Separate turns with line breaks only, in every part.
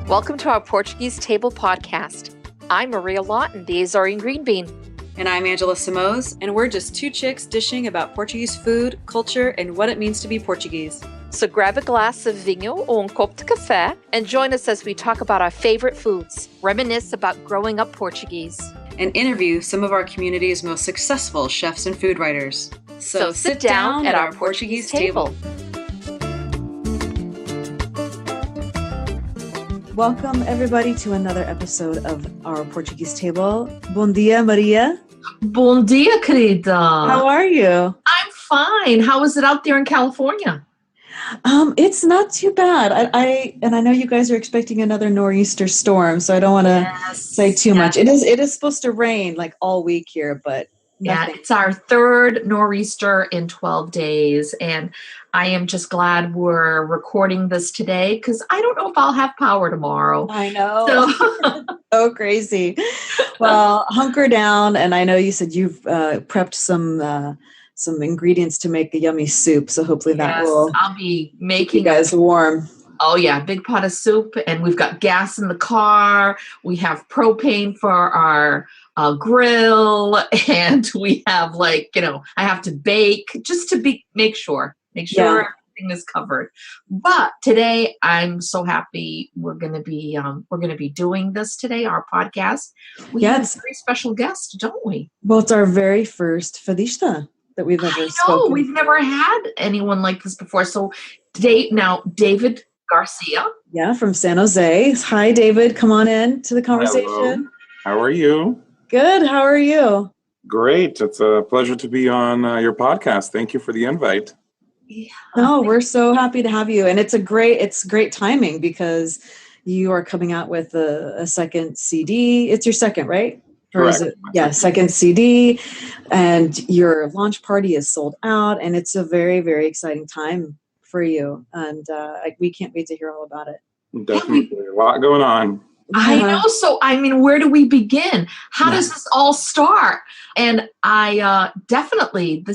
Welcome to our Portuguese Table podcast. I'm Maria Lawton, the Azorean Green Bean.
And I'm Angela Simoes, and we're just two chicks dishing about Portuguese food, culture, and what it means to be Portuguese.
So grab a glass of vinho or un copo de café and join us as we talk about our favorite foods, reminisce about growing up Portuguese,
and interview some of our community's most successful chefs and food writers.
So sit down at our Portuguese table.
Welcome, everybody, to another episode of our Portuguese Table. Bom dia, Maria.
Bom dia, querida.
How are you?
I'm fine. How is it out there in California?
It's not too bad. I know you guys are expecting another nor'easter storm, so I don't want to say too much. It is supposed to rain like all week here, but nothing.
Yeah, it's our third nor'easter in 12 days, and I am just glad we're recording this today because I don't know if I'll have power tomorrow.
I know.
So,
so crazy. Well, hunker down, and I know you said you've prepped some ingredients to make a yummy soup, so hopefully that will
I'll be making
keep you guys warm.
Oh yeah, big pot of soup, and we've got gas in the car. We have propane for our grill, and we have I have to bake just to make sure everything is covered. But today, I'm so happy we're gonna be doing this today, our podcast. We have a very special guest, don't we?
Well, it's our very first fadista that we've ever spoken.
We've never had anyone like this before. So David Garcia.
Yeah, from San Jose. Hi, David. Come on in to the conversation.
Hello. How are you?
Good. How are you?
Great. It's a pleasure to be on your podcast. Thank you for the invite.
Yeah.
No, we're so happy to have you. And it's great timing because you are coming out with a second CD. It's your second, right? Or
Correct.
Is it? Yeah, second CD. And your launch party is sold out. And it's a very, very exciting time for you. And we can't wait to hear all about it.
Definitely. A lot going on.
I know. So, where do we begin? How does this all start? And I definitely,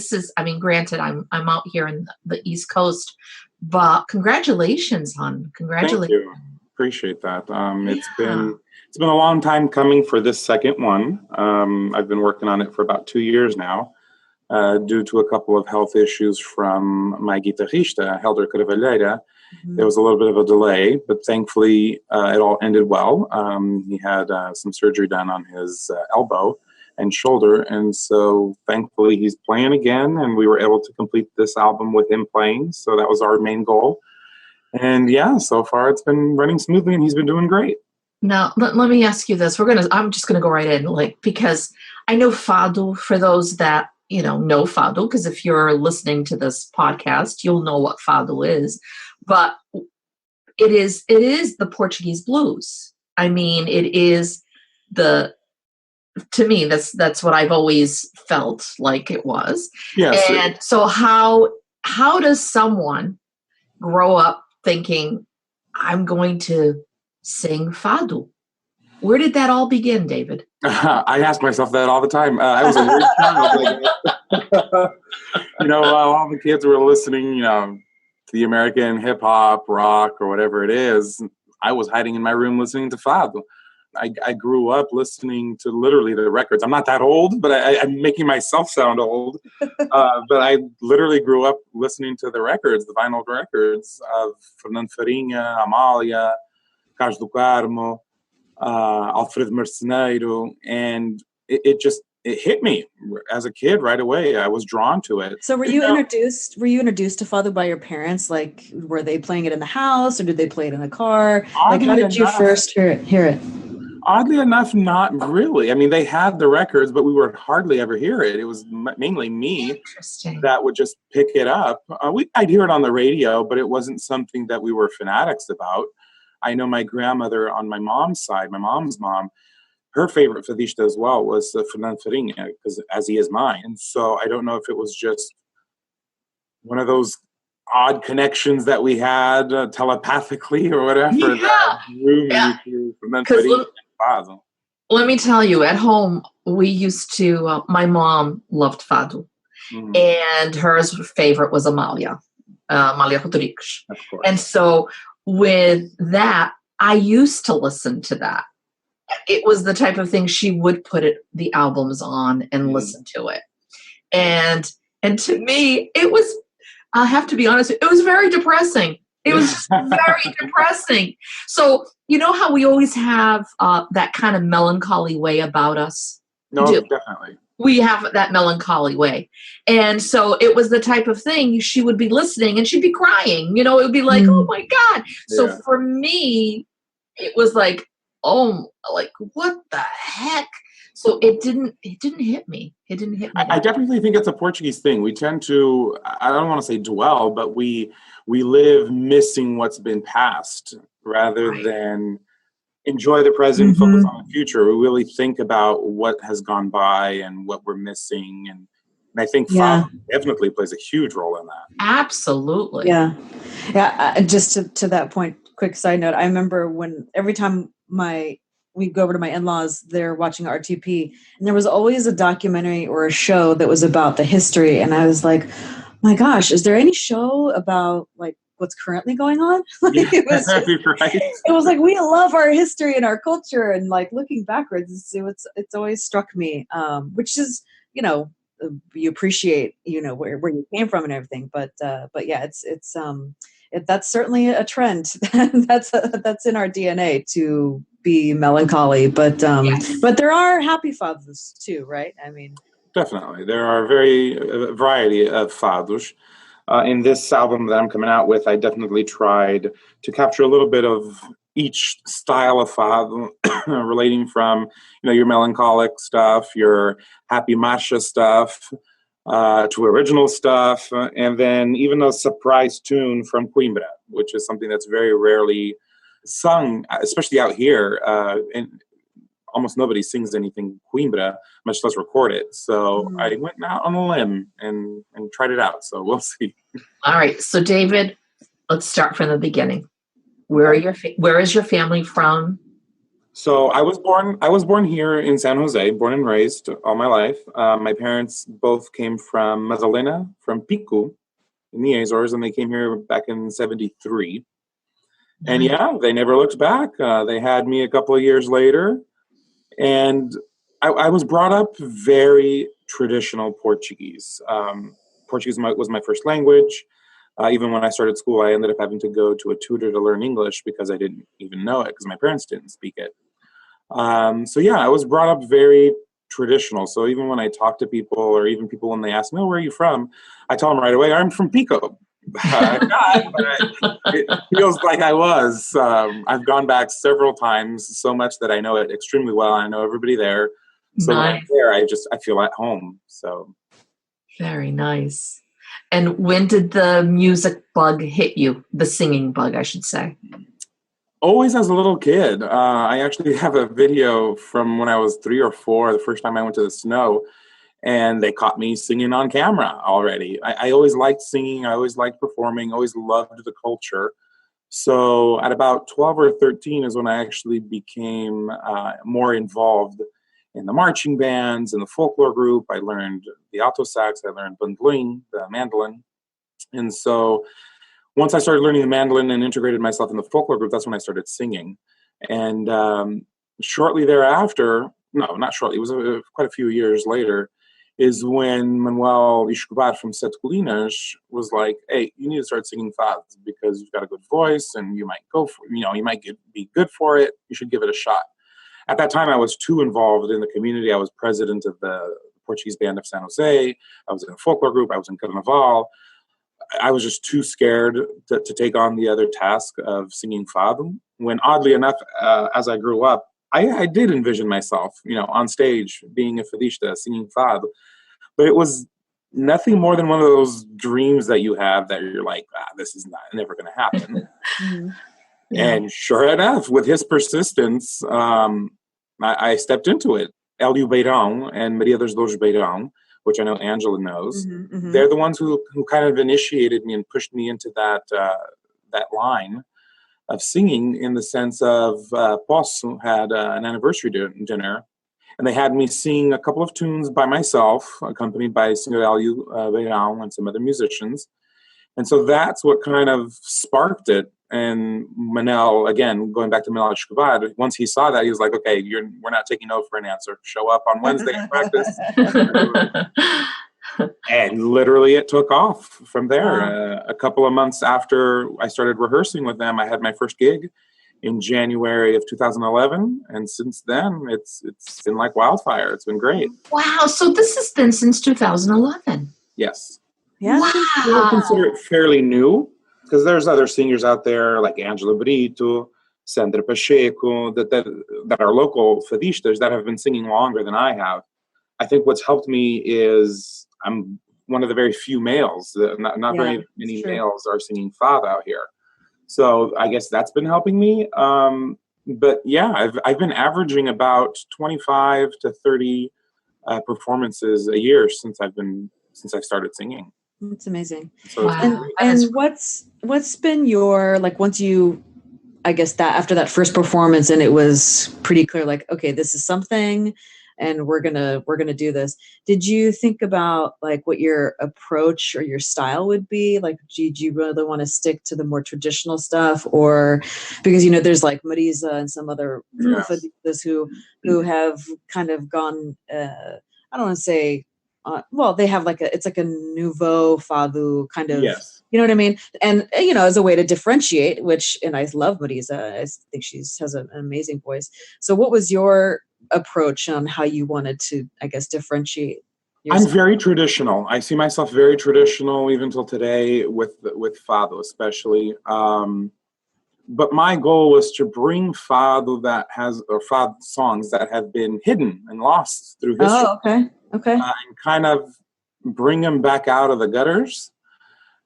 granted, I'm out here in the East Coast, but congratulations, hon. Congratulations.
Thank you. Appreciate that. It's been a long time coming for this second one. I've been working on it for about 2 years now, due to a couple of health issues from my guitarrista, Helder Carvalheira. There was a little bit of a delay, but thankfully it all ended well. He had some surgery done on his elbow and shoulder, and so thankfully he's playing again, and we were able to complete this album with him playing, so that was our main goal. And so far it's been running smoothly, and he's been doing great.
Now, let me ask you this. I'm just going to go right in, because I know fado, for those that know fado, because if you're listening to this podcast, you'll know what fado is. But it is the Portuguese blues. It is to me, that's what I've always felt like it was.
Yes.
And so how does someone grow up thinking, I'm going to sing fado? Where did that all begin, David?
I ask myself that all the time. I was a weird child. All the kids were listening, to the American hip hop, rock, or whatever it is. I was hiding in my room listening to fado. I grew up listening to literally the records. I'm not that old, but I'm making myself sound old. But I literally grew up listening to the records, the vinyl records of Fernando Farinha, Amália, Carlos do Carmo, Alfredo Marceneiro, and it hit me as a kid right away. I was drawn to it.
So were you introduced to fado by your parents? Like, were they playing it in the house, or did they play it in the car? How did you first hear it?
Oddly enough, not really. They had the records, but we would hardly ever hear it. It was mainly me that would just pick it up. I'd hear it on the radio, but it wasn't something that we were fanatics about. I know my grandmother on my mom's side, my mom's mom, her favorite fadista as well was Fernando Farinha, because as he is mine. And so I don't know if it was just one of those odd connections that we had telepathically or whatever.
Let me tell you, at home, we used to, my mom loved fado. And her favorite was Amália Rodrigues.
Of course.
And so with that, I used to listen to that. It was the type of thing she would put the albums on and listen to it. And to me, it was, I'll have to be honest, it was very depressing. It was just very depressing. So, you know how we always have that kind of melancholy way about us?
No, definitely.
We have that melancholy way. And so it was the type of thing she would be listening and she'd be crying. It would be like, oh my God. So for me, it was like, oh, like, what the heck? So it didn't hit me. It didn't hit me.
I definitely think it's a Portuguese thing. We tend to, I don't want to say dwell, but we live missing what's been past rather than enjoy the present, focus on the future. We really think about what has gone by and what we're missing. And I think Fado definitely plays a huge role in that.
Absolutely.
Yeah. Just to that point, quick side note. I remember when every time we'd go over to my in-laws, they're watching RTP, and there was always a documentary or a show that was about the history. And I was like, my gosh, is there any show about like what's currently going on? It was
right.
It was like, we love our history and our culture, and like looking backwards, it's always struck me, which is, you appreciate, where you came from and everything. But yeah, that's certainly a trend. that's in our DNA to be melancholy, but there are happy fados too, right? I mean,
definitely, there are a variety of fados. In this album that I'm coming out with, I definitely tried to capture a little bit of each style of fado, relating from your melancholic stuff, your happy marcha stuff, to original stuff, and then even a surprise tune from Coimbra, which is something that's very rarely sung, especially out here. And almost nobody sings anything Coimbra, much less record it. So I went out on a limb and tried it out. So we'll see.
All right. So David, let's start from the beginning. Where is your family from?
So I was born here in San Jose, born and raised all my life. My parents both came from Madalena, from Pico in the Azores, and they came here back in 1973. And they never looked back. They had me a couple of years later. And I was brought up very traditional Portuguese. Portuguese was my first language. Even when I started school, I ended up having to go to a tutor to learn English because I didn't even know it because my parents didn't speak it. I was brought up very traditional. So even when I talk to people, or even people when they ask me, where are you from? I tell them right away, I'm from Pico. It feels like I was. I've gone back several times, so much that I know it extremely well. I know everybody there. So when I'm there, I feel at home. So
very nice. And when did the music bug hit you? The singing bug, I should say.
Always as a little kid. I actually have a video from when I was 3 or 4, the first time I went to the snow, and they caught me singing on camera already. I always liked singing. I always liked performing, always loved the culture. So at about 12 or 13 is when I actually became more involved in the marching bands, in the folklore group. I learned the alto sax, I learned bandolim, the mandolin. And so once I started learning the mandolin and integrated myself in the folklore group, that's when I started singing. And shortly thereafter, no, not shortly, it was quite a few years later, is when Manuel Escobar from Sete Colinas was like, hey, you need to start singing fados because you've got a good voice and you might be good for it. You should give it a shot. At that time, I was too involved in the community. I was president of the Portuguese band of San Jose. I was in a folklore group. I was in Carnaval. I was just too scared to take on the other task of singing fado. When oddly enough, as I grew up, I did envision myself, on stage being a fadista, singing fado. But it was nothing more than one of those dreams that you have that you're like, this is never going to happen. And sure enough, with his persistence, I stepped into it. Elio Beirão and Maria das Dores Beirão, which I know Angela knows, they're the ones who kind of initiated me and pushed me into that line of singing, in the sense of Poço had an anniversary dinner, and they had me sing a couple of tunes by myself, accompanied by singer Elio Beirão and some other musicians. And so that's what kind of sparked it. And Manel, again, going back to Manel Escobar, once he saw that, he was like, okay, we're not taking no for an answer. Show up on Wednesday and practice. And literally it took off from there.
Wow.
A couple of months after I started rehearsing with them, I had my first gig in January of 2011. And since then, it's been like wildfire. It's been great.
Wow. So this has been since 2011.
Yes.
Yeah.
I would consider it fairly new, because there's other singers out there like Angela Brito, Sandra Pacheco, that are local fadistas that have been singing longer than I have. I think what's helped me is I'm one of the very few males. Not very many males are singing fado out here. So I guess that's been helping me. But yeah, I've been averaging about 25 to 30 performances a year since I've started singing.
That's amazing.
So
Wow.
And what's been your, like, once you, I guess that after that first performance and it was pretty clear, like, okay, this is something and we're gonna do this. Did you think about like what your approach or your style would be? Like, did you really want to stick to the more traditional stuff, or because there's like Marisa and some other fadistas who have kind of gone, I don't want to say, well, they have it's like a nouveau fado kind of,
yes.
You know what I mean? And, as a way to differentiate, and I love Marisa. I think she has an amazing voice. So what was your approach on how you wanted to, I guess, differentiate yourself?
I'm very traditional. I see myself very traditional even till today with fado especially. But my goal was to bring fado fado songs that have been hidden and lost through history.
Oh, okay.
And kind of bring them back out of the gutters.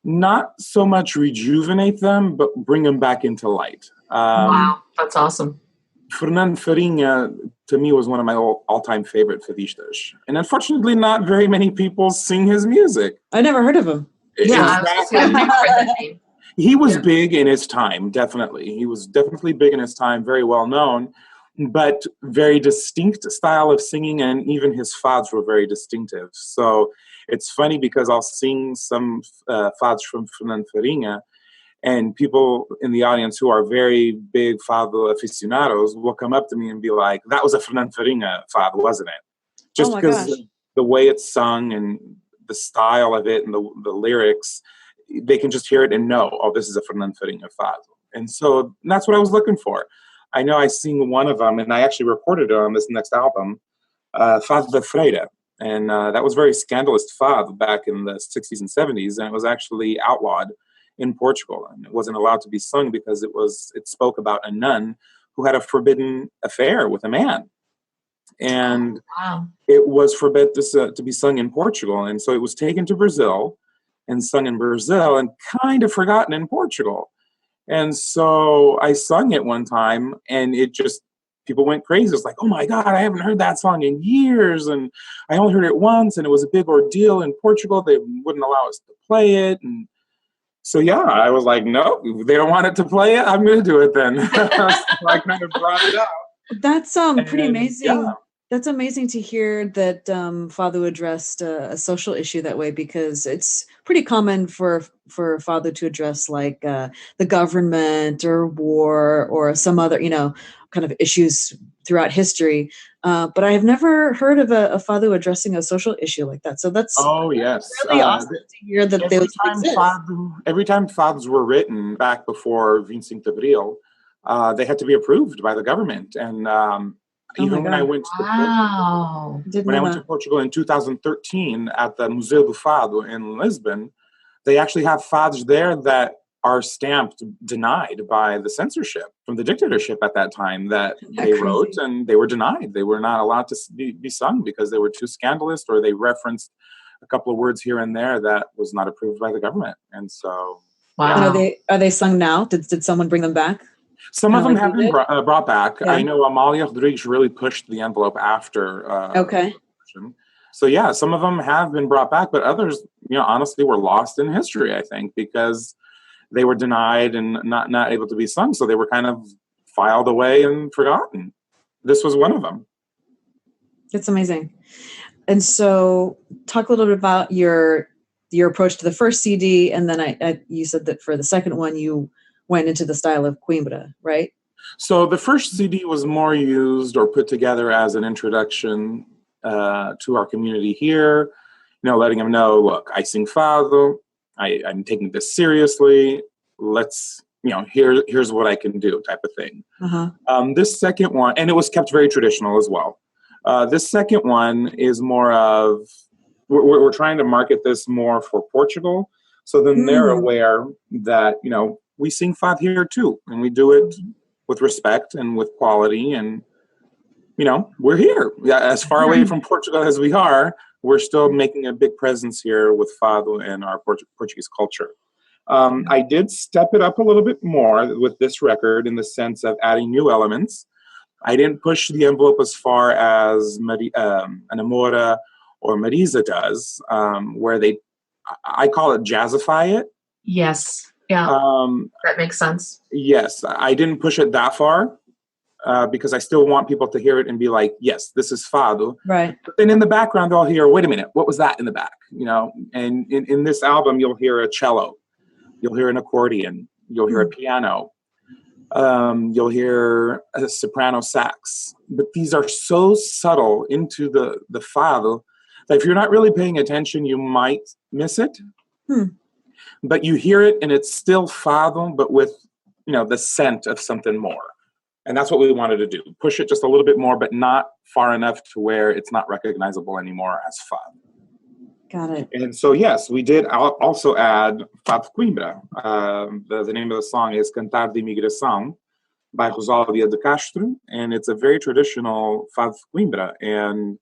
Not so much rejuvenate them, but bring them back into light.
Wow, that's awesome.
Fernando Farinha, to me, was one of my all-time favorite fadistas. And unfortunately, not very many people sing his music.
I never heard of him.
Yeah, I've never heard that name.
He was big in his time, definitely. He was definitely big in his time, very well known, but very distinct style of singing, and even his fads were very distinctive. So it's funny because I'll sing some fads from Fernando Farinha, and people in the audience who are very big fado aficionados will come up to me and be like, that was a Fernando Farinha fado, wasn't it? Just because the way it's sung and the style of it and the lyrics, they can just hear it and know, oh, this is a Fernando Farinha fado. And so that's what I was looking for. I know I sing one of them, and I actually recorded it on this next album, Fado da Freira. And that was very scandalous fado back in the 60s and 70s, and it was actually outlawed in Portugal. And it wasn't allowed to be sung because it spoke about a nun who had a forbidden affair with a man. And it was forbidden to be sung in Portugal. And so it was taken to Brazil and sung in Brazil and kind of forgotten in Portugal. And so I sung it one time, and people went crazy. It's like, oh my God, I haven't heard that song in years. And I only heard it once, and it was a big ordeal in Portugal. They wouldn't allow us to play it. And so, yeah, I was like, no, they don't want it to play it. I'm going to do it then. So I kind of brought it up.
That's pretty amazing. Yeah. That's amazing to hear that Fado addressed a social issue that way, because it's pretty common for Fado to address like the government or war or some other, kind of issues throughout history. But I have never heard of a Fado addressing a social issue like that. So that's really awesome to hear that those exist.
Every time Fados were written back before 25 de Abril, they had to be approved by the government. And even when I went to Portugal in 2013 at the Museu do Fado in Lisbon, they actually have fados there that are stamped denied by the censorship from the dictatorship at that time that they wrote, and they were denied. They were not allowed to be sung because they were too scandalous, or they referenced a couple of words here and there that was not approved by the government. And so,
And are they sung now? Did someone bring them back?
Some of them have been brought back. Yeah. I know Amalia Rodrigues really pushed the envelope after. So yeah, some of them have been brought back, but others, honestly, were lost in history, I think, because they were denied and not able to be sung. So they were kind of filed away and forgotten. This was one of them.
It's amazing. And so talk a little bit about your approach to the first CD. And then you said that for the second one, you went into the style of Coimbra, right?
So the first CD was more used or put together as an introduction to our community here, letting them know, look, I sing fado, I'm taking this seriously, let's, here's what I can do type of thing. This second one, and it was kept very traditional as well. This second one is more of, we're trying to market this more for Portugal. So then they're aware that, we sing fado here too, and we do it with respect and with quality, and we're here. Yeah, as far away from Portugal as we are, we're still making a big presence here with fado and our Portuguese culture. I did step it up a little bit more with this record in the sense of adding new elements. I didn't push the envelope as far as Anamora or Marisa does, where I call it jazzify it.
Yes. Yeah. That makes sense.
Yes. I didn't push it that far because I still want people to hear it and be like, yes, this is fado.
Right.
But then in the background, they'll hear, wait a minute, what was that in the back? And in this album, you'll hear a cello. You'll hear an accordion. You'll hear a piano. You'll hear a soprano sax. But these are so subtle into the fado that if you're not really paying attention, you might miss it. But you hear it and it's still fado, but with, the scent of something more. And that's what we wanted to do. Push it just a little bit more, but not far enough to where it's not recognizable anymore as fado.
Got it.
And so, yes, we did also add Fado Coimbra. The name of the song is Cantar de Imigração by Rosalvia de Castro. And it's a very traditional Fado Coimbra. And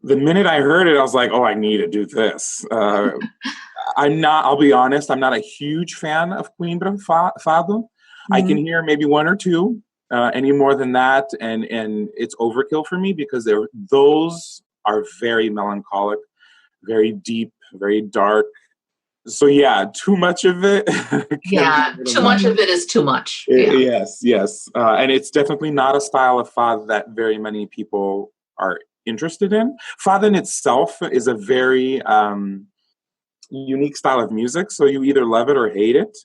the minute I heard it, I was like, oh, I need to do this. I'll be honest, I'm not a huge fan of Coimbra fado. I can hear maybe one or two, any more than that, and it's overkill for me because those are very melancholic, very deep, very dark. So yeah, too much of it.
Too much of it is too much.
Yes. And it's definitely not a style of fado that very many people are interested in. Fado in itself is a very unique style of music, so you either love it or hate it.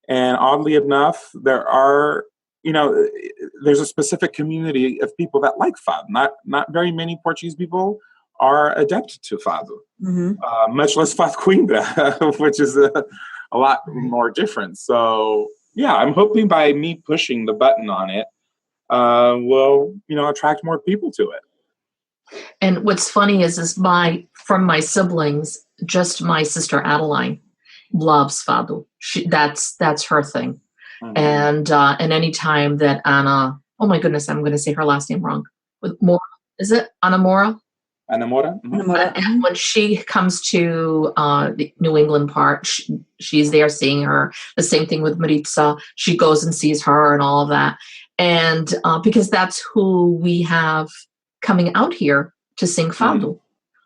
And oddly enough, there's a specific community of people that like fado. Not very many Portuguese people are adept to fado, much less Fado Coimbra, which is a lot more different. So yeah, I'm hoping by me pushing the button on it, will attract more people to it.
And what's funny is from my siblings, just my sister Adeline loves fado. That's her thing. And any time that Anna, oh my goodness, I'm going to say her last name wrong. With Mora, is it Anamora?
Anamora.
And when she comes to the New England part, she's there seeing her. The same thing with Maritza. She goes and sees her and all of that. And because that's who we have coming out here to sing fado.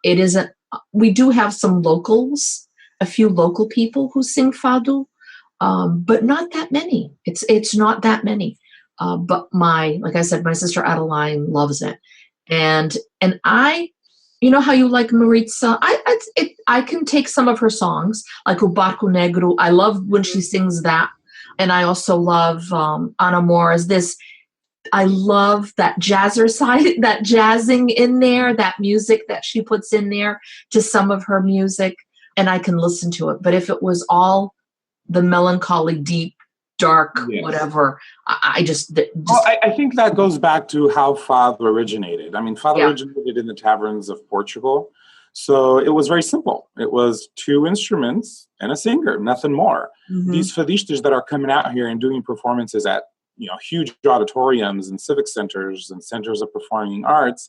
It isn't. We do have some locals, a few local people who sing fado, but not that many. It's not that many. But like I said, my sister Adeline loves it, and I, how you like Maritza. I can take some of her songs, like O Barco Negro. I love when she sings that, and I also love Ana Mora's this. I love that jazzer side, that jazzing in there, that music that she puts in there to some of her music, and I can listen to it. But if it was all the melancholy, deep, dark, whatever, I just.
Well, I think that goes back to how fado originated. I mean, fado originated in the taverns of Portugal. So it was very simple. It was two instruments and a singer, nothing more. These fadistas that are coming out here and doing performances at huge auditoriums and civic centers and centers of performing arts,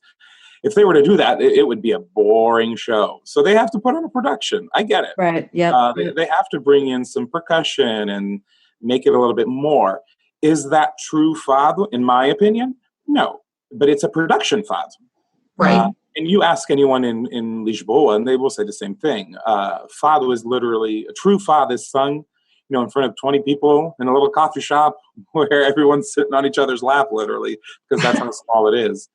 if they were to do that, it would be a boring show. So they have to put on a production. I get it.
Right. Yeah.
They have to bring in some percussion and make it a little bit more. Is that true fado? In my opinion, no. But it's a production fado.
Right.
And you ask anyone in Lisboa, and they will say the same thing. Fado is literally, a true fado is sung in front of 20 people in a little coffee shop where everyone's sitting on each other's lap, literally, because that's how small it is.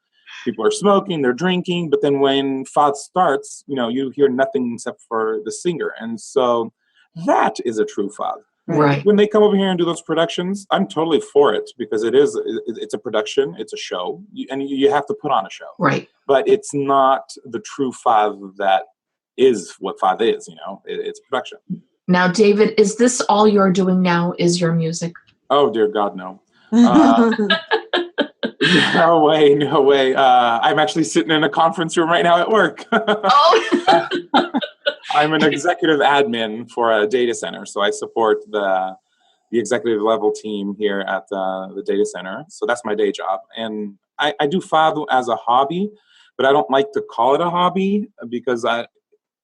People are smoking, they're drinking, but then when fado starts, you hear nothing except for the singer. And so that is a true fado.
Right.
When they come over here and do those productions, I'm totally for it because it's a production, it's a show, and you have to put on a show.
Right.
But it's not the true fado that is what fado is, it's production.
Now, David, is this all you're doing now? Is your music?
Oh, dear God, no. No way. I'm actually sitting in a conference room right now at work.
Oh.
I'm an executive admin for a data center, so I support the executive level team here at the data center. So that's my day job, and I do fado as a hobby, but I don't like to call it a hobby because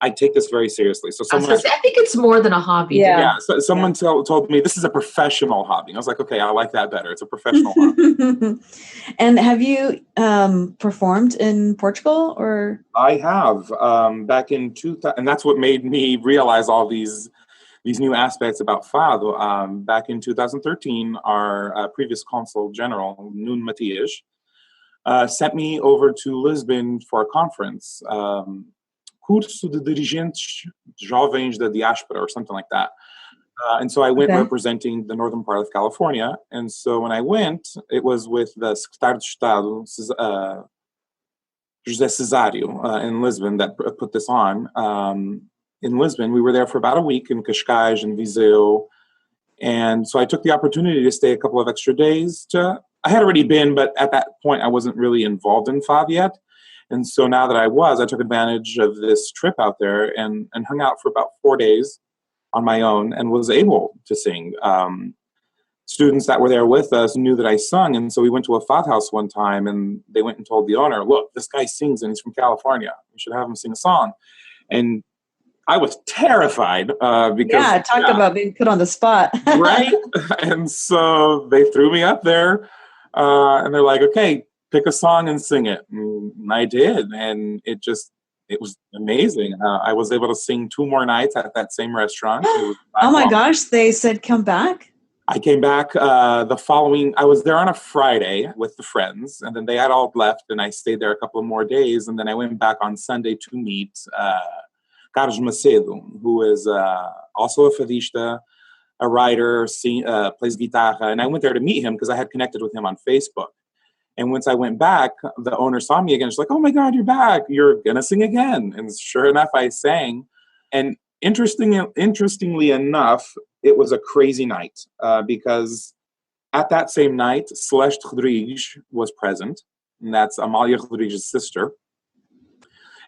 I take this very seriously. So
I think it's more than a hobby.
Yeah. So someone told me this is a professional hobby. I was like, okay, I like that better. It's a professional hobby.
And have you performed in Portugal or?
I have back in 2000, and that's what made me realize all these new aspects about fado. Back in 2013, our previous consul general, Nuno Matias, sent me over to Lisbon for a conference. Curso de Dirigentes Jovens da Diáspora or something like that. And so I went representing the northern part of California. And so when I went, it was with the Secretary de Estado, José Cesário, in Lisbon that put this on. In Lisbon, we were there for about a week in Cascais and Viseu. And so I took the opportunity to stay a couple of extra days. I had already been, but at that point I wasn't really involved in fado yet. And so now that I took advantage of this trip out there and hung out for about 4 days on my own and was able to sing. Students that were there with us knew that I sung. And so we went to a fado house one time and they went and told the owner, look, this guy sings and he's from California. You should have him sing a song. And I was terrified because...
talk about being put on the spot.
Right? And so they threw me up there and they're like, okay, pick a song and sing it. And I did. And it was amazing. I was able to sing 2 more nights at that same restaurant.
Oh my gosh. They said, come back.
I came back the following, I was there on a Friday with the friends and then they had all left and I stayed there a couple of more days. And then I went back on Sunday to meet Carlos Macedo, who is also a fadista, a writer, plays guitarra. And I went there to meet him because I had connected with him on Facebook. And once I went back, the owner saw me again. She's like, oh my God, you're back. You're going to sing again. And sure enough, I sang. And interestingly enough, it was a crazy night because at that same night, Celeste Rodrigues was present. And that's Amalia Rodrigues' sister.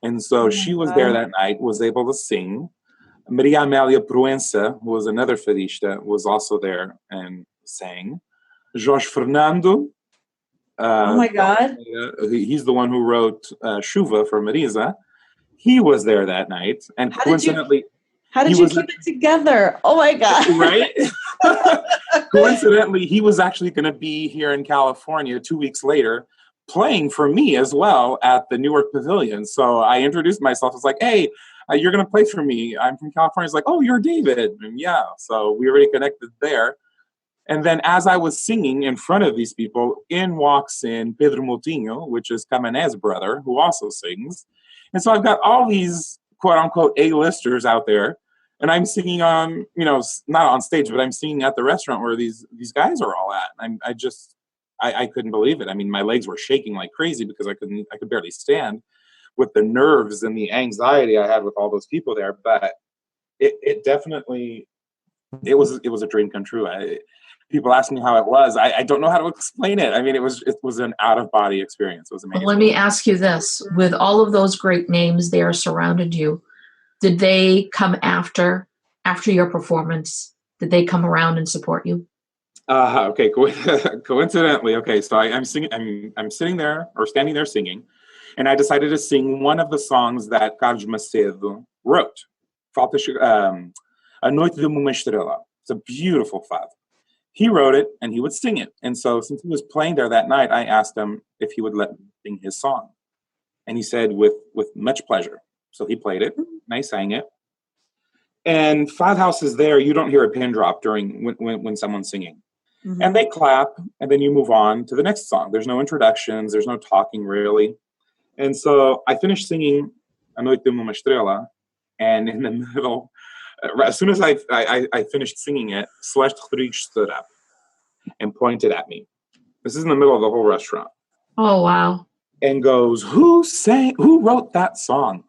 And so she was there that night, was able to sing. Maria Amélia Proença, who was another fadista, was also there and sang. Jorge Fernando.
Oh my God.
He's the one who wrote Chuva for Marisa. He was there that night. And coincidentally...
How did you keep it together? Oh my God.
Right? Coincidentally, he was actually going to be here in California 2 weeks later playing for me as well at the Newark Pavilion. So I introduced myself. I was like, hey, you're going to play for me. I'm from California. He's like, oh, you're David. And yeah, so we already connected there. And then as I was singing in front of these people, in walks in Pedro Moutinho, which is Camané's brother, who also sings. And so I've got all these quote-unquote A-listers out there. And I'm singing on, not on stage, but I'm singing at the restaurant where these guys are all at. I couldn't believe it. I mean, my legs were shaking like crazy because I could barely stand with the nerves and the anxiety I had with all those people there. But it definitely, it was a dream come true. People ask me how it was. I don't know how to explain it. I mean, it was an out-of-body experience. It was amazing.
Well, let me ask you this. With all of those great names there surrounded you, did they come after your performance? Did they come around and support you?
Okay. Coincidentally, okay. So I'm singing. I'm sitting there or standing there singing, and I decided to sing one of the songs that Carlos Macedo wrote. A Noite de uma Estrela. It's a beautiful fado. He wrote it and he would sing it. And so since he was playing there that night, I asked him if he would let me sing his song. And he said with much pleasure. So he played it and I sang it. And fado houses there, you don't hear a pin drop during when someone's singing. Mm-hmm. And they clap and then you move on to the next song. There's no introductions. There's no talking really. And so I finished singing A Noite de uma Estrela. And in the middle, as soon as I finished singing it, Celeste Rodrigues stood up and pointed at me. This is in the middle of the whole restaurant.
Oh, wow.
And goes, who wrote that song?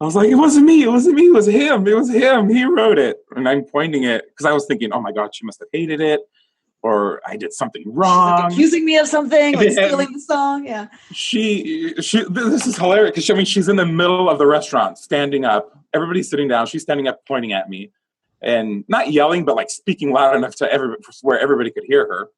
I was like, it wasn't me. It was him. He wrote it. And I'm pointing it because I was thinking, oh my God, she must have hated it, or I did something wrong.
She's like accusing me of something, like stealing the song. Yeah.
She. This is hilarious because she's in the middle of the restaurant, standing up. Everybody's sitting down. She's standing up, pointing at me, and not yelling, but like speaking loud enough to where everybody could hear her.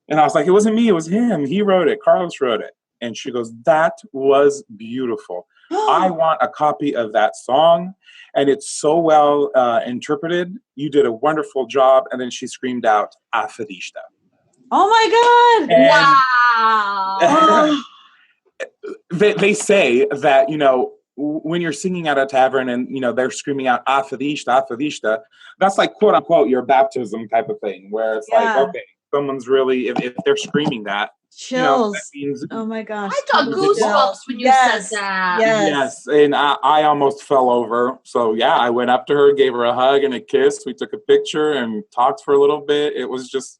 And I was like, it wasn't me. It was him. He wrote it. Carlos wrote it. And she goes, that was beautiful. I want a copy of that song. And it's so well interpreted. You did a wonderful job. And then she screamed out, "A fadista."
Oh my God.
Wow.
They say that, when you're singing at a tavern and, they're screaming out, "A fadista, a fadista," that's like, quote unquote, your baptism type of thing, where it's like, okay, someone's really, if they're screaming that,
chills.
That means,
oh my gosh.
I got goosebumps when you said that.
Yes. And I almost fell over. So yeah, I went up to her, gave her a hug and a kiss. We took a picture and talked for a little bit. It was just,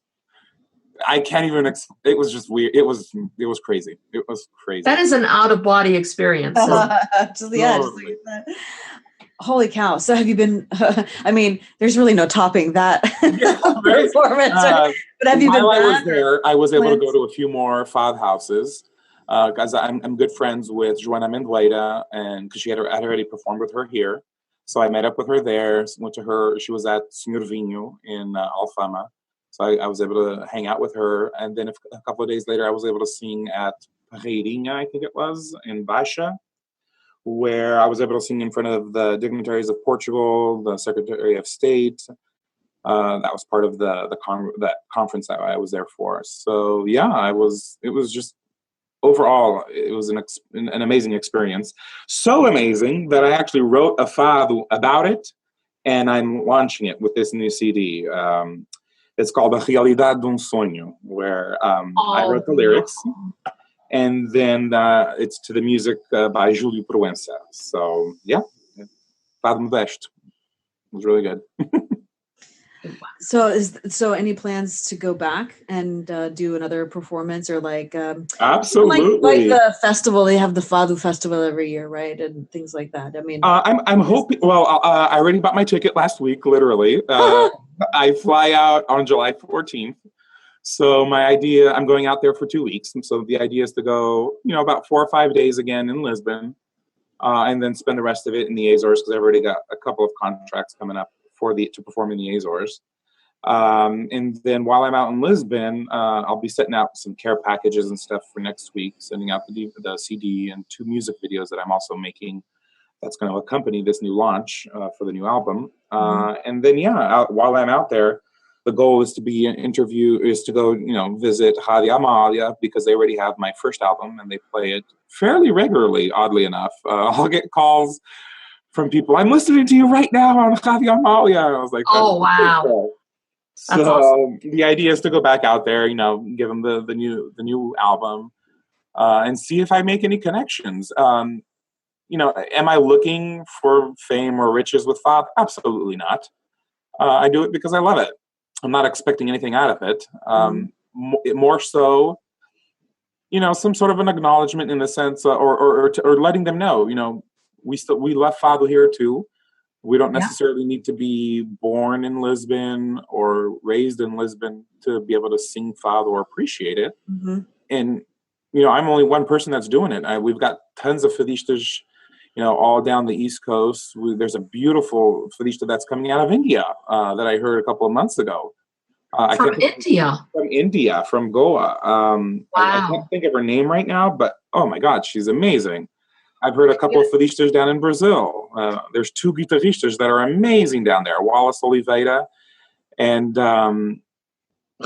I can't even, it was just weird. It was crazy. It was crazy.
That is an out of body experience.
Just like that. Holy cow. So have you been, I mean, there's really no topping that performance. But have you been
While I was there, I was able to go to a few more fado houses because I'm good friends with Joana Mendoeira, and because I'd already performed with her here. So I met up with her there, went to her, she was at Senhor Vinho in Alfama. So I was able to hang out with her. And then a couple of days later, I was able to sing at Parreirinha, I think it was, in Baixa, where I was able to sing in front of the dignitaries of Portugal, the Secretary of State. That was part of that conference that I was there for. So yeah, it was just, overall, it was an amazing experience. So amazing that I actually wrote a fado about it, and I'm launching it with this new CD. It's called A Realidade de Sonho, where I wrote the lyrics. And then it's to the music by Júlio Proença. So yeah, Fado Modesto. It was really good.
So any plans to go back and do another performance, or like
absolutely
like the festival? They have the Fado Festival every year, right? And things like that. I mean,
I'm hoping. Well, I already bought my ticket last week. Literally, I fly out on July 14th. So I'm going out there for 2 weeks. And so the idea is to go, about 4 or 5 days again in Lisbon, and then spend the rest of it in the Azores, because I've already got a couple of contracts coming up to perform in the Azores. And then while I'm out in Lisbon, I'll be setting out some care packages and stuff for next week, sending out the CD and 2 music videos that I'm also making that's going to accompany this new launch for the new album. And then, while I'm out there, the goal is to go, visit Rádio Amália, because they already have my first album and they play it fairly regularly, oddly enough. I'll get calls from people, "I'm listening to you right now on Rádio Amália." I was like,
oh, wow.
Cool.
That's
so
awesome.
The idea is to go back out there, give them the new album, and see if I make any connections. Am I looking for fame or riches with Fado? Absolutely not. I do it because I love it. I'm not expecting anything out of it. More so, some sort of an acknowledgement in the sense, or letting them know, we love Fado here too. We don't necessarily need to be born in Lisbon or raised in Lisbon to be able to sing Fado or appreciate it.
Mm-hmm.
And, I'm only one person that's doing it. We've got tons of fadistas, all down the East Coast. There's a beautiful fadista that's coming out of India that I heard a couple of months ago.
From
India, from Goa.
Wow.
I can't think of her name right now, but oh my God, she's amazing. I've heard a couple of fadistas down in Brazil. There's 2 guitarristas that are amazing down there, Wallace Oliveira and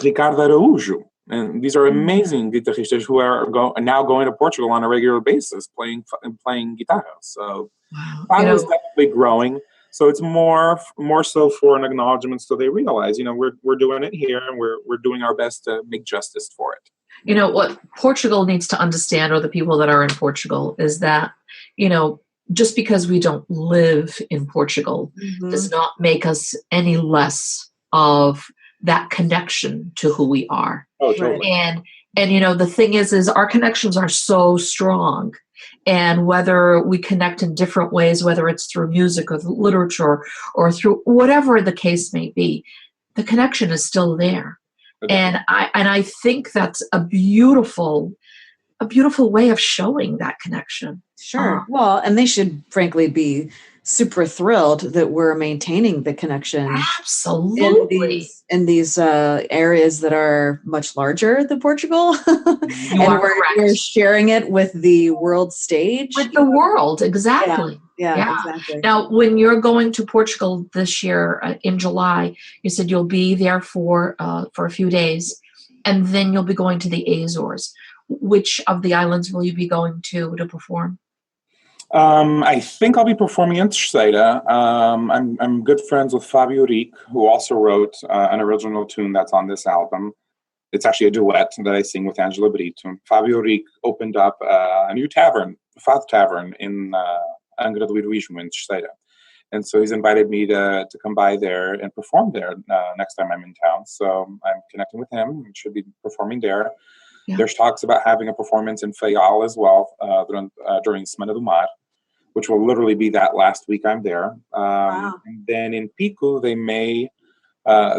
Ricardo Araújo. And these are amazing guitarristas who are now going to Portugal on a regular basis, playing guitar. So Fado is definitely growing. So it's more so for an acknowledgement, so they realize, we're doing it here, and we're doing our best to make justice for it.
What Portugal needs to understand, or the people that are in Portugal, is that, just because we don't live in Portugal
Mhm.
does not make us any less of that connection to who we are.
Oh, totally.
And you know, the thing is our connections are so strong. And whether we connect in different ways, whether it's through music or literature or through whatever the case may be, the connection is still there. And I think that's a beautiful way of showing that connection.
Sure. Well, and they should frankly be super thrilled that we're maintaining the connection
Absolutely.
in these areas that are much larger than Portugal.
You are correct.
We're sharing it with the world stage.
With the world, exactly.
Yeah, exactly.
Now, when you're going to Portugal this year in July, you said you'll be there for a few days, and then you'll be going to the Azores. Which of the islands will you be going to perform?
I think I'll be performing in Terceira. I'm good friends with Fabio Ric, who also wrote an original tune that's on this album. It's actually a duet that I sing with Angela Brito. Fabio Ric opened up a new tavern, Fado Tavern, in Angra do Heroísmo in Terceira. And so he's invited me to come by there and perform there next time I'm in town. So I'm connecting with him and should be performing there. Yeah. There's talks about having a performance in Faial as well during Semana do Mar, which will literally be that last week I'm there.
Wow.
And then in Pico, they may,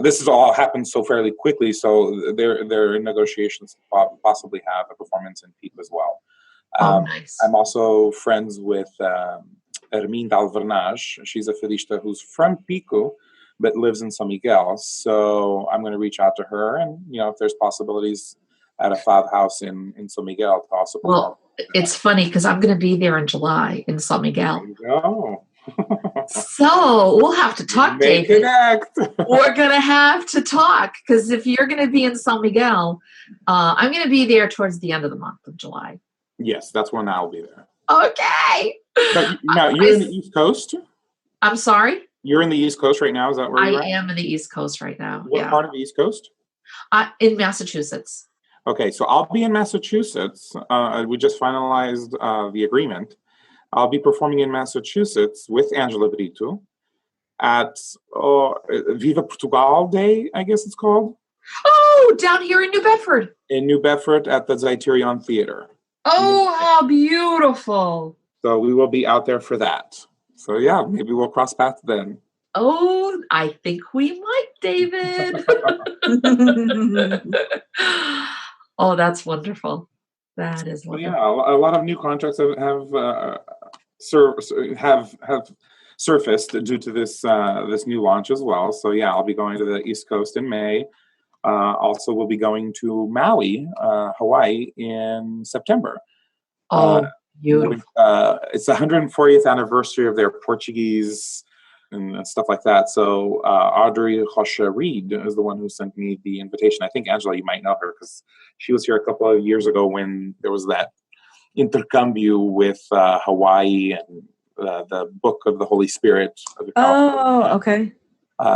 this has all happened so fairly quickly, so they're in negotiations to possibly have a performance in Pico as well.
Nice.
I'm also friends with Hermine Dalvernage. She's a fadista who's from Pico, but lives in São Miguel. So I'm going to reach out to her, and if there's possibilities at a fado house in São Miguel to also perform.
Well, it's funny because I'm going to be there in July in São Miguel.
There you go.
So we'll have to talk,
May
David.
Connect.
We're going to have to talk because if you're going to be in São Miguel, I'm going to be there towards the end of the month of July.
Yes, that's when I'll be there.
Okay.
But now you're in the East Coast?
I'm sorry?
You're in the East Coast right now? Is that where you're at?
I am in the East Coast right now.
What part of the East Coast?
In Massachusetts.
Okay, so I'll be in Massachusetts. We just finalized the agreement. I'll be performing in Massachusetts with Angela Brito at Viva Portugal Day, I guess it's called.
Oh, down here in New Bedford.
In New Bedford at the Zeiterion Theater.
Oh, how beautiful.
So we will be out there for that. So yeah, maybe we'll cross paths then.
Oh, I think we might, David. Oh, that's wonderful. That is wonderful.
Yeah, a lot of new contracts have surfaced due to this new launch as well. So yeah, I'll be going to the East Coast in May. Also, we'll be going to Maui, Hawaii, in September.
Oh, beautiful!
It's the 140th anniversary of their Portuguese and stuff like that. So Audrey Rocha Reed is the one who sent me the invitation. I think, Angela, you might know her because she was here a couple of years ago when there was that intercambio with Hawaii and the Book of the Holy Spirit.
Oh, okay.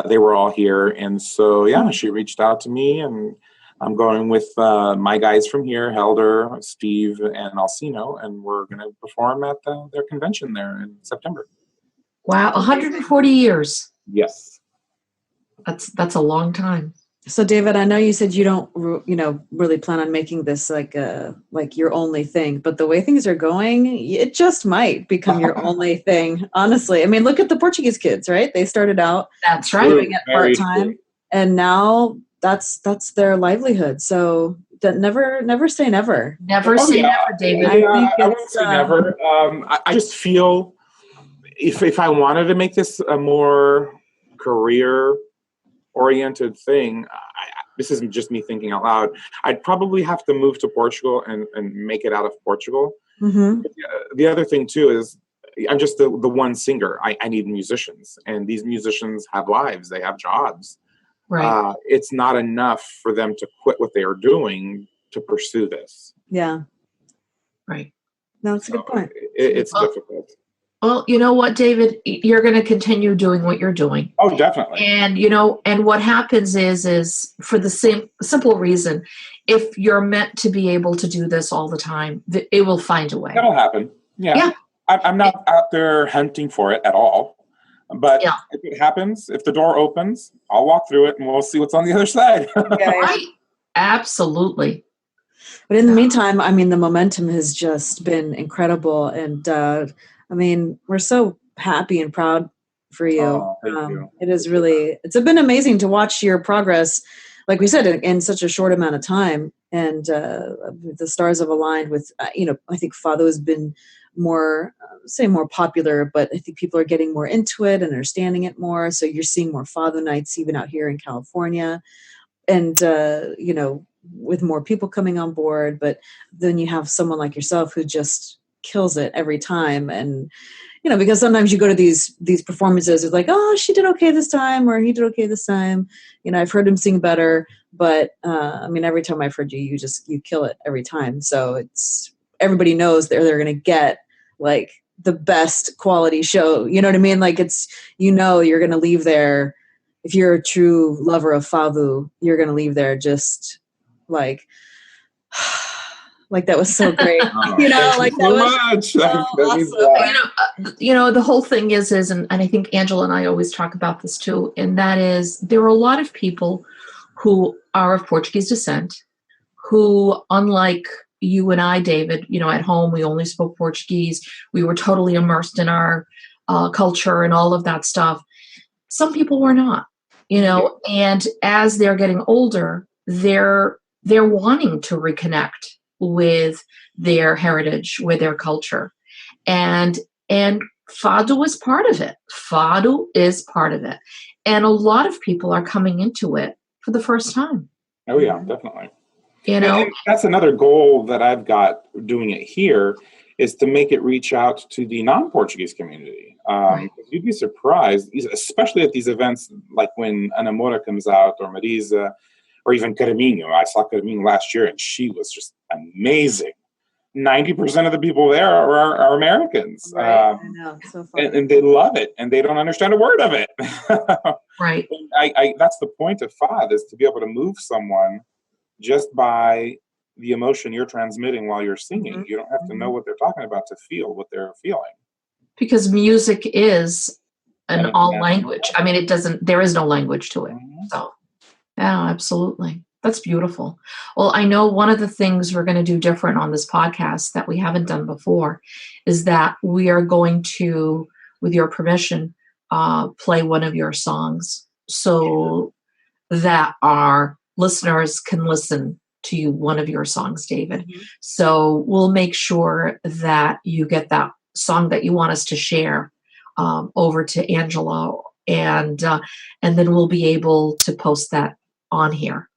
They were all here. And so, yeah, she reached out to me, and I'm going with my guys from here, Helder, Steve, and Alcino, and we're going to perform at their convention there in September.
Wow, 140 years.
Yes.
That's a long time.
So, David, I know you said you don't, really plan on making this like your only thing, but the way things are going, it just might become your only thing. Honestly, I mean, look at the Portuguese kids, right? They started out doing it part time, and now that's their livelihood. So, never say never.
Never say never, David.
I won't say never. I just feel if I wanted to make this a more career-oriented thing, this isn't just me thinking out loud, I'd probably have to move to Portugal and make it out of Portugal.
Mm-hmm.
The other thing, too, is I'm just the one singer. I need musicians, and these musicians have lives. They have jobs.
Right.
It's not enough for them to quit what they are doing to pursue this.
Yeah.
Right.
No, that's a good point.
It's difficult.
Well, you know what, David? You're going to continue doing what you're doing.
Oh, definitely.
And, and what happens is for the simple reason, if you're meant to be able to do this all the time, it will find a way.
That'll happen. Yeah. I'm not out there hunting for it at all. But if it happens, if the door opens, I'll walk through it and we'll see what's on the other side.
Right. Absolutely.
But in the meantime, I mean, the momentum has just been incredible. And I mean, we're so happy and proud for you.
Oh, thank you.
It is really, it's been amazing to watch your progress, like we said, in such a short amount of time. And the stars have aligned with, I think Fado has been more popular, but I think people are getting more into it and understanding it more. So you're seeing more Fado nights even out here in California. And, with more people coming on board, but then you have someone like yourself who just kills it every time. And, because sometimes you go to these performances, it's like, oh, she did okay this time, or he did okay this time. I've heard him sing better, but every time I've heard you kill it every time. So everybody knows they're going to get like the best quality show. You know what I mean? Like you're going to leave there. If you're a true lover of Fado, you're going to leave there just like that was so great. That was so awesome.
The whole thing is, and I think Angela and I always talk about this too, and that is there are a lot of people who are of Portuguese descent who, unlike you and I, David, at home, we only spoke Portuguese. We were totally immersed in our culture and all of that stuff. Some people were not, and as they're getting older, they're wanting to reconnect with their heritage, with their culture. And Fado is part of it. Fado is part of it. And a lot of people are coming into it for the first time.
Oh, yeah, definitely. And that's another goal that I've got doing it here is to make it reach out to the non-Portuguese community. Right. You'd be surprised, especially at these events, like when Anamora comes out or Marisa, or even Carminho. I saw Carminho last year, and she was just amazing. 90% of the people there are Americans.
Right. I know. So fun.
And they love it, and they don't understand a word of it.
Right.
That's the point of FAD, is to be able to move someone just by the emotion you're transmitting while you're singing. Mm-hmm. You don't have to know what they're talking about to feel what they're feeling.
Because music is an all language. I mean, there is no language to it. Mm-hmm. So, yeah, absolutely. That's beautiful. Well, I know one of the things we're going to do different on this podcast that we haven't done before is that we are going to, with your permission, play one of your songs so that our listeners can listen to one of your songs, David. Mm-hmm. So we'll make sure that you get that song that you want us to share over to Angela, and then we'll be able to post that on here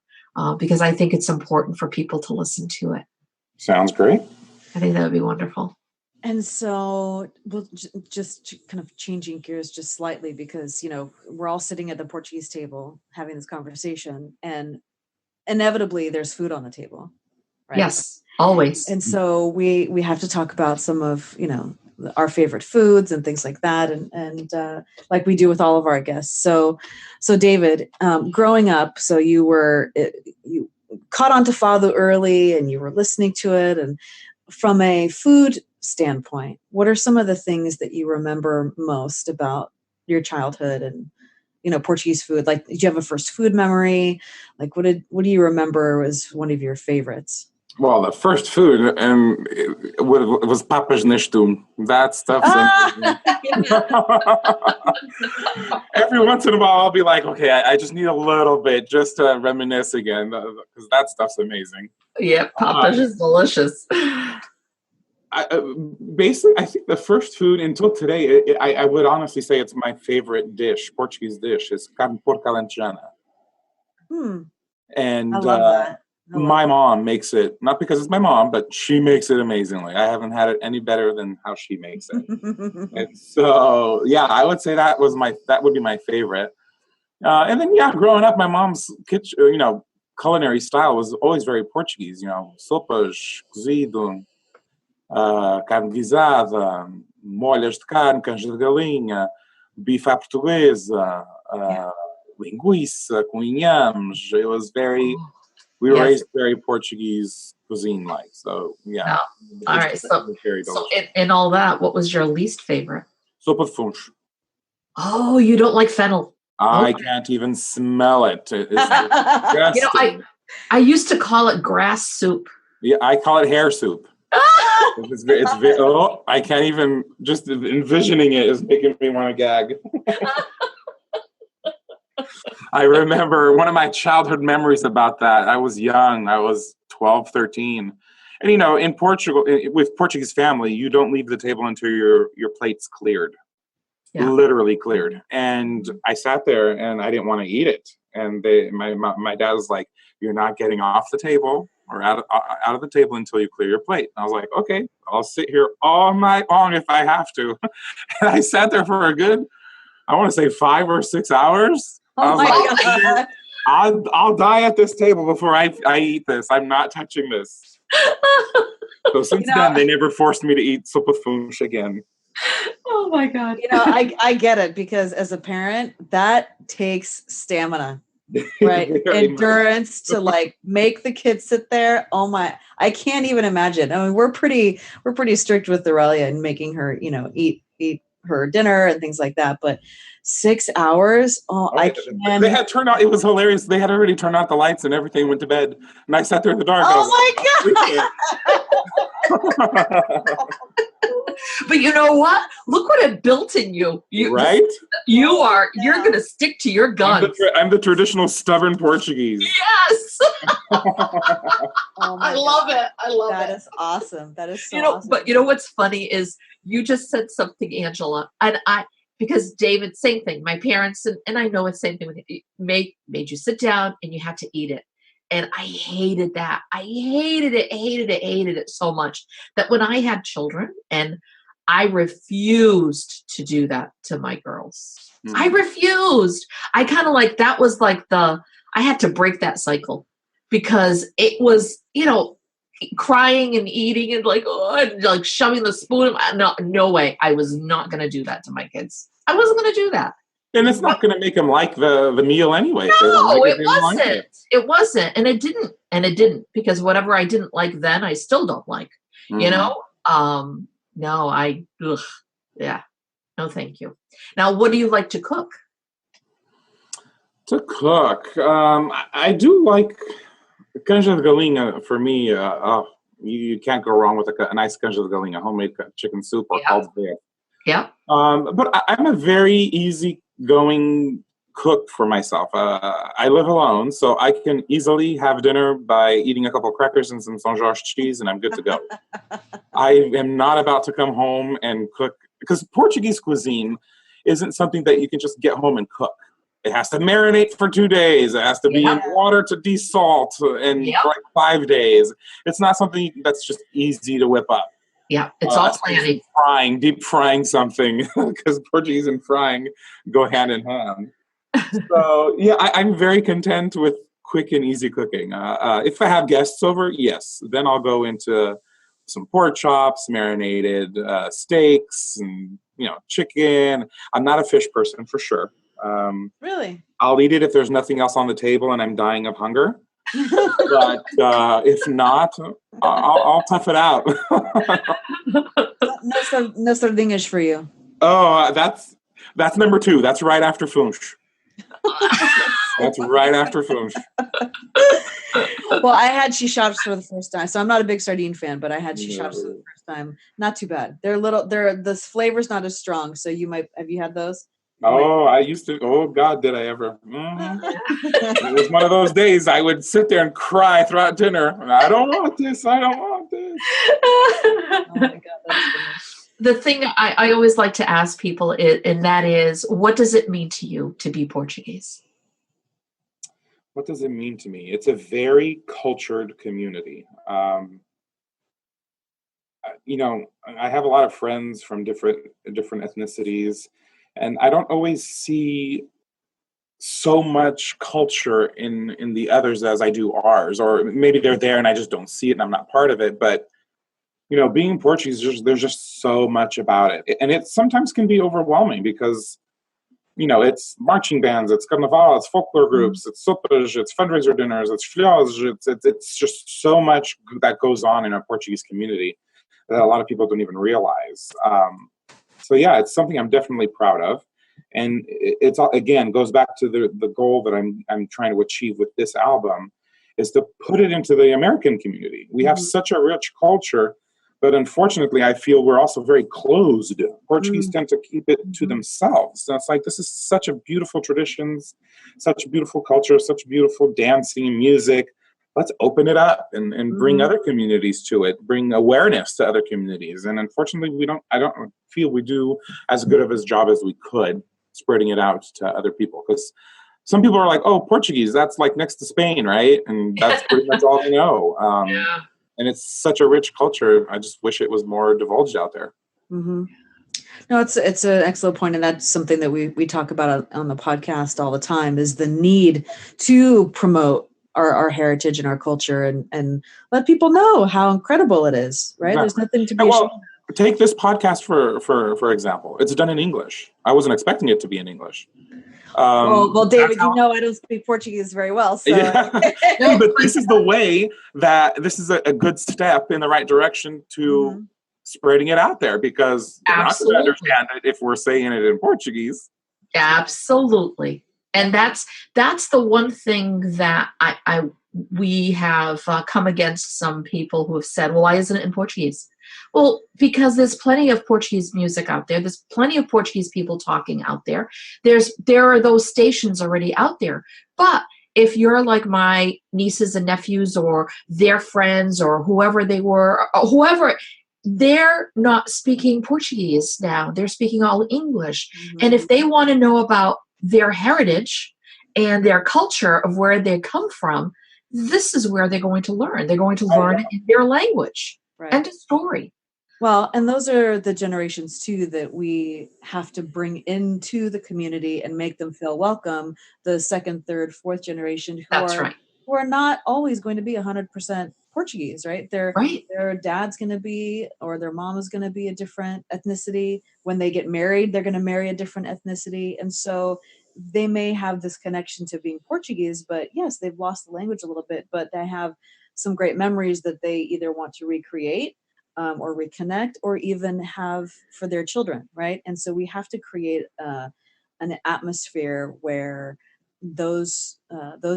because I think it's important for people to listen to it.
Sounds great.
I think that would be wonderful.
And so we'll just kind of changing gears just slightly because, we're all sitting at the Portuguese table having this conversation, and inevitably there's food on the table, right?
Yes, always.
And so we have to talk about some of, our favorite foods and things like that. And like we do with all of our guests. So David, growing up, so you caught on to Fado early and you were listening to it. And from a food standpoint, what are some of the things that you remember most about your childhood and, Portuguese food? Like, did you have a first food memory? Like, what do you remember was one of your favorites?
Well, the first food it was papas nestum. That stuff. Every once in a while, I'll be like, okay, I just need a little bit just to reminisce again because that stuff's amazing.
Yeah, papas is delicious.
Basically, I think the first food until today, I would honestly say it's my favorite dish, Portuguese dish, is carne porca alentejana. And
I love that.
My mom makes it, not because it's my mom, but she makes it amazingly. I haven't had it any better than how she makes it. And so, yeah, I would say that would be my favorite. And then, growing up, my mom's kitchen, culinary style was always very Portuguese. Sopas, cozido, carne guisada, molhas de carne, canja de galinha, bife à portuguesa, linguiça com inhames. It was very We were
Yes.
raised very Portuguese cuisine-like. So, yeah.
Oh, all right. So,
very
so
delicious.
in all that, what was your least favorite?
Sopa de funcho.
Oh, you don't like fennel.
I
Okay.
can't even smell it. It's
You know,
disgusting.
I used to call it grass soup.
Yeah, I call it hair soup. It's very, oh, I can't even, just envisioning it is making me want to gag. I remember one of my childhood memories about that. I was young. I was 12, 13. And, in Portugal, with Portuguese family, you don't leave the table until your plate's cleared.
Yeah.
Literally cleared. And I sat there and I didn't want to eat it. And my dad was like, "You're not getting off the table or out of the table until you clear your plate." And I was like, "Okay, I'll sit here all night long if I have to." And I sat there for a good, I want to say 5 or 6 hours.
Oh my God.
I'll die at this table before I eat this. I'm not touching this. So since then, they never forced me to eat sopa funcho again.
Oh my God.
I get it, because as a parent, that takes stamina, right? Endurance to like make the kids sit there. Oh my, I can't even imagine. I mean, we're pretty strict with Aurelia and making her, eat her dinner and things like that. But 6 hours, I can't.
They had turned out, it was hilarious. They had already turned out the lights and everything, went to bed. And I sat there in the dark.
Oh my God.
But you know what? Look what it built in you.
Right?
You're going to stick to your guns.
I'm the traditional stubborn Portuguese.
Yes.
Oh my
I love it. I love it.
That is awesome. That is so awesome.
But what's funny is you just said something, Angela, and because David, same thing. My parents, and I know it's the same thing with you, made you sit down and you have to eat it. And I hated that. I hated it so much that when I had children, and I refused to do that to my girls. Mm-hmm. I refused. I kind of like, that was like I had to break that cycle, because it was, crying and eating and like, and like shoving the spoon. No way. I was not going to do that to my kids. I wasn't going to do that.
And it's not going to make them like the meal anyway.
No, it wasn't. It wasn't. And it didn't, because whatever I didn't like then, I still don't like, No, no, thank you. Now, what do you like to cook?
To cook, I do like canja de galinha. For me, you can't go wrong with a nice canja de galinha, homemade chicken soup or caldo.
Yeah.
But I'm a very easygoing cook for myself. I live alone, so I can easily have dinner by eating a couple crackers and some São Jorge cheese, and I'm good to go. I am not about to come home and cook, because Portuguese cuisine isn't something that you can just get home and cook. It has to marinate for 2 days. It has to be in water to desalt and for like 5 days. It's not something that's just easy to whip up.
Yeah, it's all planning.
Deep frying something, because Portuguese and frying go hand in hand. So, yeah, I'm very content with quick and easy cooking. If I have guests over, yes, then I'll go into some pork chops, marinated steaks, and, chicken. I'm not a fish person for sure.
Really?
I'll eat it if there's nothing else on the table and I'm dying of hunger. But if not, I'll tough it out.
No sardinhas for you.
Oh, that's number 2. That's right after funcho. That's right after funcho.
Well, I had shishaps for the first time, so I'm not a big sardine fan, but I had shishaps for the first time. Not too bad. The flavor's not as strong, so have you had those?
I used to. Oh God, did I ever? Mm-hmm. It was one of those days I would sit there and cry throughout dinner. I don't want this. I don't want this.
Oh my God, that's funny.
The thing I always like to ask people and that is, what does it mean to you to be Portuguese?
What does it mean to me? It's a very cultured community. I have a lot of friends from different ethnicities. And I don't always see so much culture in the others as I do ours, or maybe they're there and I just don't see it and I'm not part of it. But, being Portuguese, there's just so much about it. And it sometimes can be overwhelming because, it's marching bands, it's carnaval, it's folklore groups, it's sopas, it's fundraiser dinners, it's flores, it's just so much that goes on in our Portuguese community that a lot of people don't even realize. So yeah, it's something I'm definitely proud of. And it's again goes back to the goal that I'm trying to achieve with this album, is to put it into the American community. We have such a rich culture, but unfortunately, I feel we're also very closed. Portuguese tend to keep it to themselves. So it's like, this is such a beautiful traditions, such a beautiful culture, such beautiful dancing and music. Let's open it up and bring other communities to it, bring awareness to other communities. And unfortunately, I don't feel we do as good of a job as we could spreading it out to other people. Because some people are like, oh, Portuguese, that's like next to Spain, right? And that's pretty much all they know. And it's such a rich culture. I just wish it was more divulged out there.
No, it's an excellent point, and that's something that we talk about on the podcast all the time, is the need to promote our heritage and our culture and let people know how incredible it is, right?
Yeah.
There's nothing to be ashamed of.
Take this podcast for example. It's done in English. I wasn't expecting it to be in English.
Well, David, I don't speak Portuguese very well. So.
Yeah. No, but this is the way that this is a good step in the right direction to spreading it out there, because they're not going to understand it if we're saying it in Portuguese.
Absolutely. And that's the one thing that we have come against some people who have said, well, why isn't it in Portuguese? Well, because there's plenty of Portuguese music out there. There's plenty of Portuguese people talking out there. There are those stations already out there. But if you're like my nieces and nephews or their friends or whoever they were, or they're not speaking Portuguese now. They're speaking all English. And if they want to know about their heritage and their culture of where they come from, this is where they're going to learn. They're going to learn in their language. Right. And a story.
Well, and those are the generations too that we have to bring into the community and make them feel welcome. The second, third, fourth generation who are not always going to be 100% Portuguese, right? Their dad's going to be, or their mom is going to be a different ethnicity. When they get married, they're going to marry a different ethnicity. And so they may have this connection to being Portuguese, but yes, they've lost the language a little bit, but they have some great memories that they either want to recreate or reconnect, or even have for their children, right? And so we have to create an atmosphere where those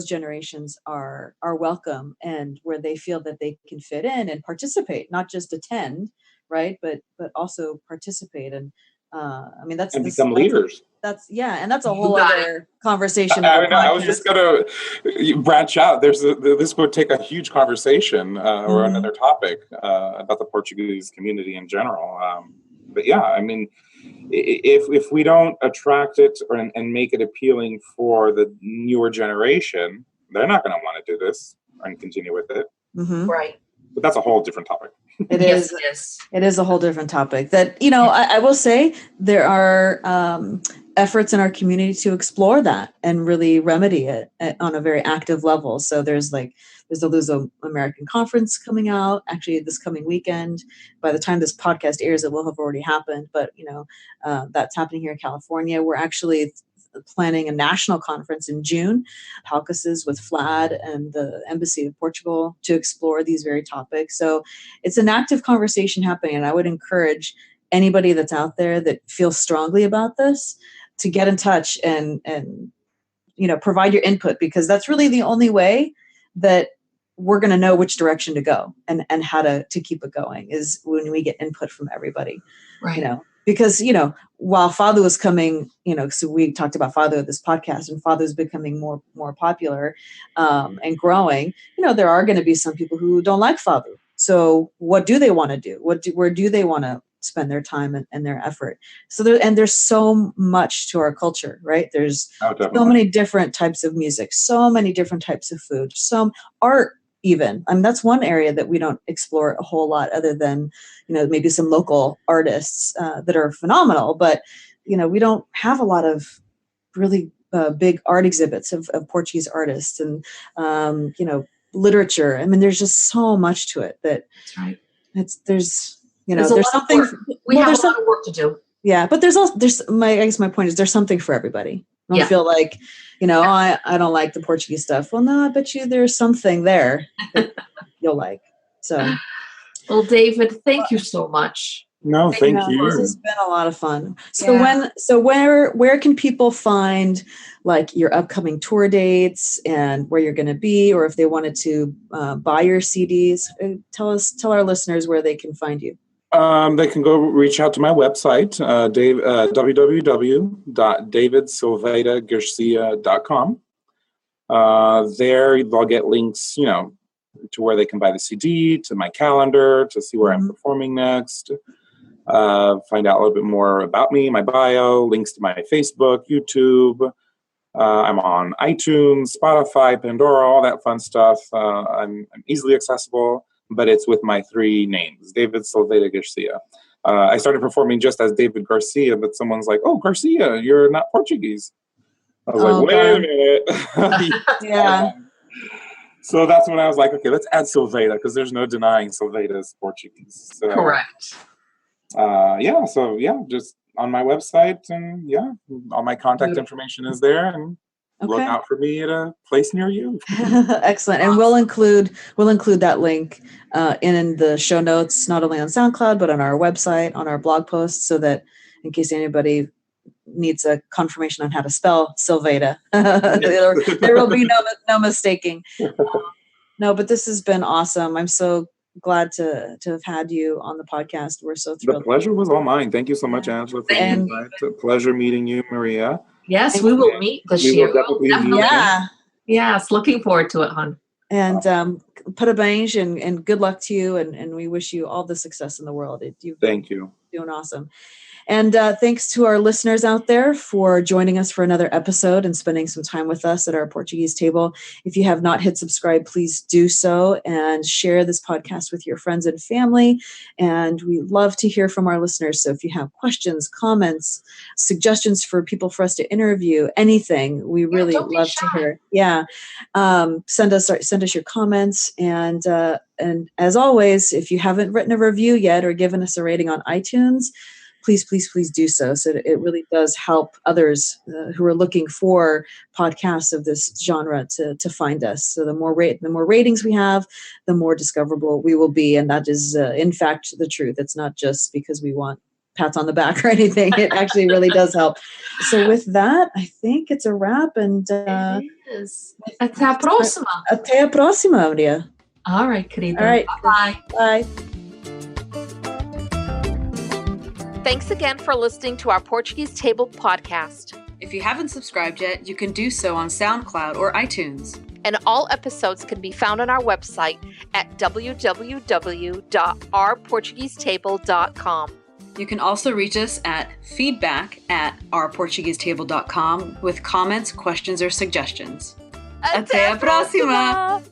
generations are welcome, and where they feel that they can fit in and participate, not just attend, right? But also participate. And I mean, that's
become leaders.
And that's a whole other conversation.
I was just gonna branch out. This would take a huge conversation or another topic about the Portuguese community in general. But yeah, I mean, if we don't attract it and make it appealing for the newer generation, they're not going to want to do this and continue with it.
Right.
But that's a whole different topic.
It is a whole different topic that, I will say there are efforts in our community to explore that and really remedy it on a very active level. So there's the Luso American Conference coming out actually this coming weekend. By the time this podcast airs, it will have already happened, but that's happening here in California. We're actually planning a national conference in June, Caucasus with FLAD and the Embassy of Portugal, to explore these very topics. So it's an active conversation happening, and I would encourage anybody that's out there that feels strongly about this to get in touch and provide your input, because that's really the only way that we're going to know which direction to go and how to keep it going, is when we get input from everybody. Right. Because, while Father was coming, so we talked about Father at this podcast, and Father is becoming more popular and growing, there are going to be some people who don't like Father. So what do they want to do? Where do they want to spend their time and their effort? So there's so much to our culture, right? There's so many different types of music, so many different types of food, some art even. I mean, that's one area that we don't explore a whole lot, other than, maybe some local artists that are phenomenal. But, we don't have a lot of really big art exhibits of Portuguese artists and, literature. I mean, there's just so much to it that
that's right.
there's something.
We have a lot of work to do.
Yeah, but I guess my point is there's something for everybody. Don't feel like, I don't like the Portuguese stuff. Well, no, I bet you there's something there that you'll like. So,
well, David, thank you so much.
No, thank you.
This has been a lot of fun. So where can people find like your upcoming tour dates and where you're going to be, or if they wanted to buy your CDs? Tell our listeners where they can find you.
They can go reach out to my website, www.davidsilveiragarcia.com. There they'll get links, to where they can buy the CD, to my calendar, to see where I'm performing next. Find out a little bit more about me, my bio, links to my Facebook, YouTube. I'm on iTunes, Spotify, Pandora, all that fun stuff. I'm easily accessible, but it's with my 3 names, David Silveira Garcia. I started performing just as David Garcia, but someone's like, "Oh, Garcia, you're not Portuguese." I was like, "Wait a minute."
Yeah.
So that's when I was like, "Okay, let's add Silveira," because there's no denying Silveira is Portuguese. So,
correct.
Just on my website, and all my contact information is there, and look out for me at a place near you.
Excellent. And we'll include that link in the show notes, not only on SoundCloud, but on our website, on our blog post, so that in case anybody needs a confirmation on how to spell Silveira, there will be no mistaking. No, but this has been awesome. I'm so glad to have had you on the podcast. We're so thrilled.
The pleasure was all mine. Thank you so much, Angela, for the invite. It's a pleasure meeting you, Maria.
Yes, we will meet this year.
Definitely.
Yeah.
Yes, looking forward to it, hon.
And parabéns and good luck to you. And we wish you all the success in the world.
Thank you.
Doing awesome. And thanks to our listeners out there for joining us for another episode and spending some time with us at our Portuguese table. If you have not hit subscribe, please do so and share this podcast with your friends and family. And we love to hear from our listeners. So if you have questions, comments, suggestions for people for us to interview, anything, we really love to hear. Yeah. Send us your comments. And as always, if you haven't written a review yet or given us a rating on iTunes, please do so. So it really does help others who are looking for podcasts of this genre to find us. So the more ratings we have, the more discoverable we will be. And that is, in fact, the truth. It's not just because we want pats on the back or anything. It actually really does help. So with that, I think it's a wrap. And
it is. Até a próxima.
Até a próxima, Maria.
All right, querida.
All right.
Bye.
Bye.
Thanks again for listening to our Portuguese Table podcast.
If you haven't subscribed yet, you can do so on SoundCloud or iTunes.
And all episodes can be found on our website at www.ourportuguesetable.com.
You can also reach us at feedback@ourportuguesetable.com with comments, questions, or suggestions.
Até a próxima!